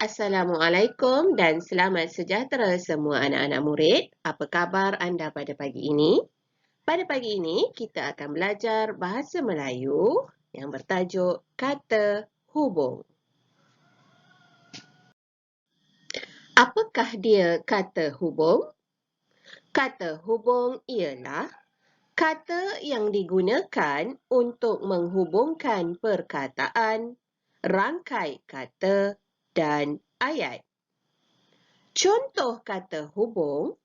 Assalamualaikum dan selamat sejahtera semua anak-anak murid. Apa khabar anda pada pagi ini? Pada pagi ini, kita akan belajar bahasa Melayu yang bertajuk kata hubung. Apakah dia kata hubung? Kata hubung ialah kata yang digunakan untuk menghubungkan perkataan, rangkai kata dan ayat. Contoh kata hubung: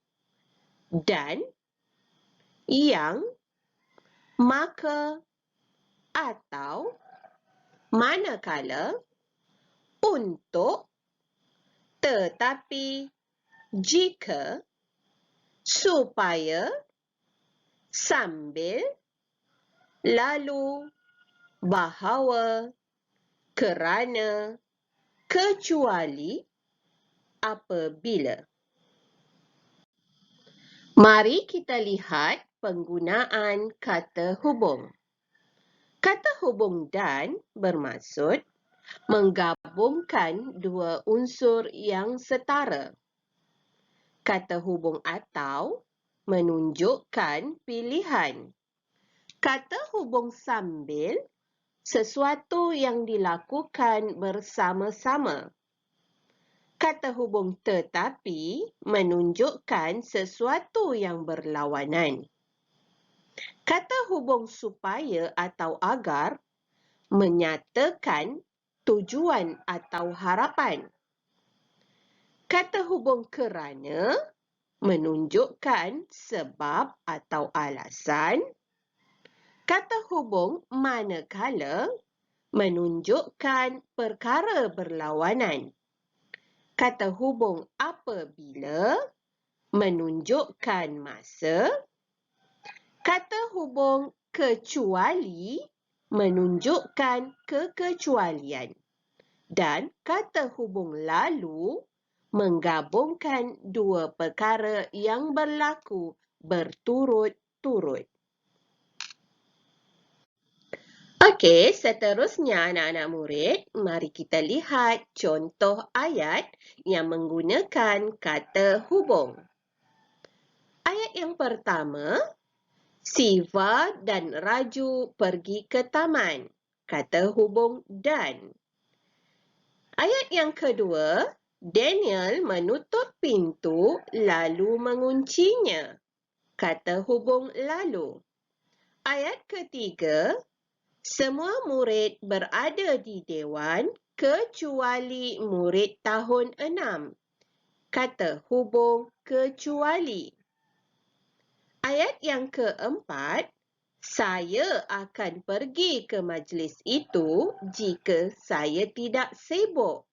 dan, yang, maka, atau, manakala, untuk, tetapi, jika, supaya, sambil, lalu, bahawa, kerana, kecuali, apabila. Mari kita lihat penggunaan kata hubung. Kata hubung dan bermaksud menggabungkan dua unsur yang setara. Kata hubung atau menunjukkan pilihan. Kata hubung sambil sesuatu yang dilakukan bersama-sama. Kata hubung tetapi menunjukkan sesuatu yang berlawanan. Kata hubung supaya atau agar menyatakan tujuan atau harapan. Kata hubung kerana menunjukkan sebab atau alasan. Kata hubung manakala menunjukkan perkara berlawanan. Kata hubung apabila menunjukkan masa. Kata hubung kecuali menunjukkan kekecualian. Dan kata hubung lalu menggabungkan dua perkara yang berlaku berturut-turut. Okey, seterusnya anak-anak murid, mari kita lihat contoh ayat yang menggunakan kata hubung. Ayat yang pertama, Siva dan Raju pergi ke taman. Kata hubung dan. Ayat yang kedua, Daniel menutup pintu lalu menguncinya. Kata hubung lalu. Ayat ketiga, semua murid berada di dewan kecuali murid tahun 6. Kata hubung kecuali. Ayat yang keempat, saya akan pergi ke majlis itu jika saya tidak sibuk.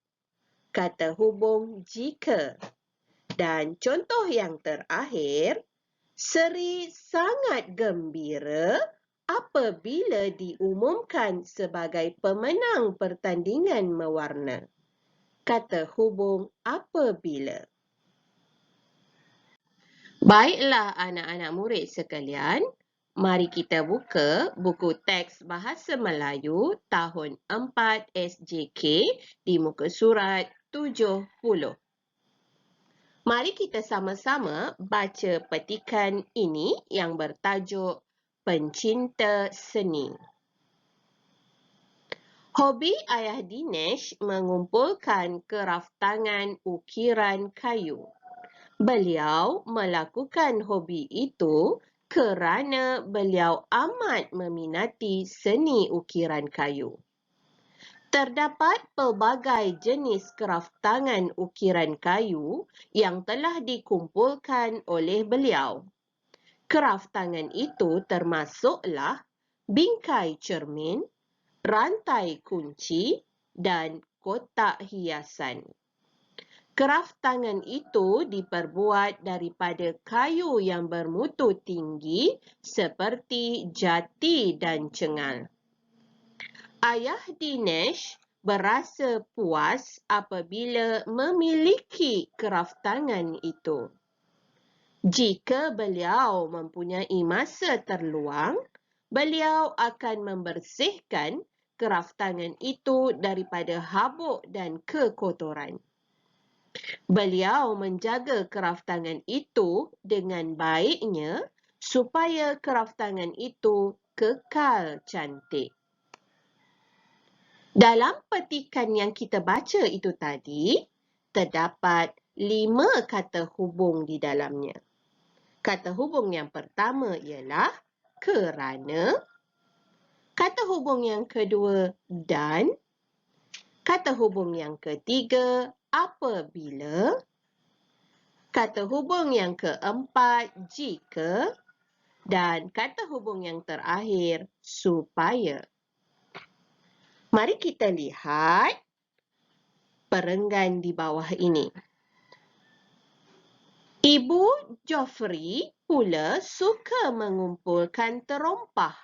Kata hubung jika. Dan contoh yang terakhir, Seri sangat gembira apabila diumumkan sebagai pemenang pertandingan mewarna. Kata hubung apabila. Baiklah anak-anak murid sekalian, mari kita buka buku teks Bahasa Melayu tahun 4 SJK di muka surat 70. Mari kita sama-sama baca petikan ini yang bertajuk Pencinta Seni. Hobi ayah Dinesh mengumpulkan kraftangan ukiran kayu. Beliau melakukan hobi itu kerana beliau amat meminati seni ukiran kayu. Terdapat pelbagai jenis kraftangan ukiran kayu yang telah dikumpulkan oleh beliau. Kraftangan itu termasuklah bingkai cermin, rantai kunci dan kotak hiasan. Kraftangan itu diperbuat daripada kayu yang bermutu tinggi seperti jati dan cengal. Ayah Dinesh berasa puas apabila memiliki kraftangan itu. Jika beliau mempunyai masa terluang, beliau akan membersihkan kraftangan itu daripada habuk dan kekotoran. Beliau menjaga kraftangan itu dengan baiknya supaya kraftangan itu kekal cantik. Dalam petikan yang kita baca itu tadi, terdapat 5 kata hubung di dalamnya. Kata hubung yang pertama ialah kerana. Kata hubung yang kedua, dan. Kata hubung yang ketiga, apabila. Kata hubung yang keempat, jika. Dan kata hubung yang terakhir, supaya. Mari kita lihat perenggan di bawah ini. Ibu Geoffrey pula suka mengumpulkan terompah.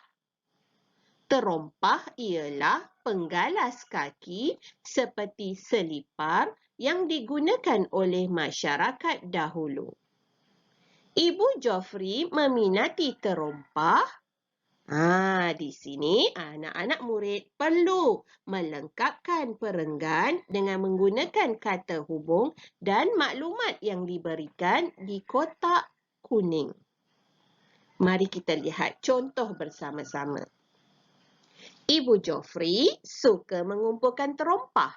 Terompah ialah penggalas kaki seperti selipar yang digunakan oleh masyarakat dahulu. Ibu Geoffrey meminati terompah. Di sini anak-anak murid perlu melengkapkan perenggan dengan menggunakan kata hubung dan maklumat yang diberikan di kotak kuning. Mari kita lihat contoh bersama-sama. Ibu Geoffrey suka mengumpulkan terompah.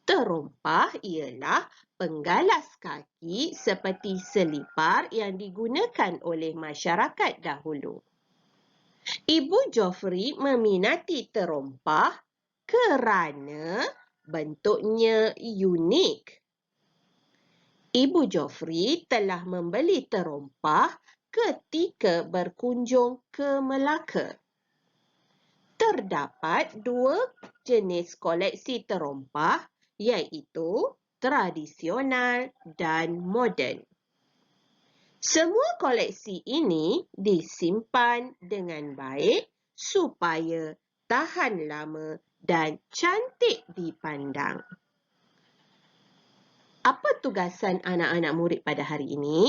Terompah ialah penggalas kaki seperti selipar yang digunakan oleh masyarakat dahulu. Ibu Geoffrey meminati terompah kerana bentuknya unik. Ibu Geoffrey telah membeli terompah ketika berkunjung ke Melaka. Terdapat 2 jenis koleksi terompah, iaitu tradisional dan moden. Semua koleksi ini disimpan dengan baik supaya tahan lama dan cantik dipandang. Apa tugasan anak-anak murid pada hari ini?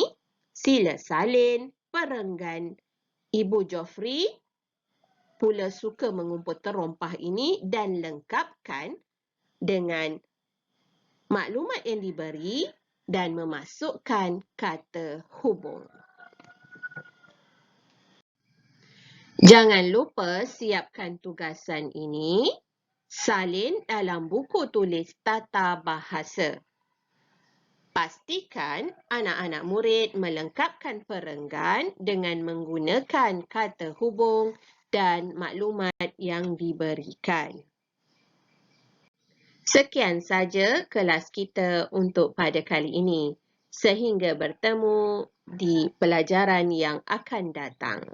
Sila salin perenggan Ibu Geoffrey pula suka mengumpul terompah ini dan lengkapkan dengan maklumat yang diberi dan memasukkan kata hubung. Jangan lupa siapkan tugasan ini, salin dalam buku tulis tata bahasa. Pastikan anak-anak murid melengkapkan perenggan dengan menggunakan kata hubung dan maklumat yang diberikan. Sekian saja kelas kita untuk pada kali ini. Sehingga bertemu di pelajaran yang akan datang.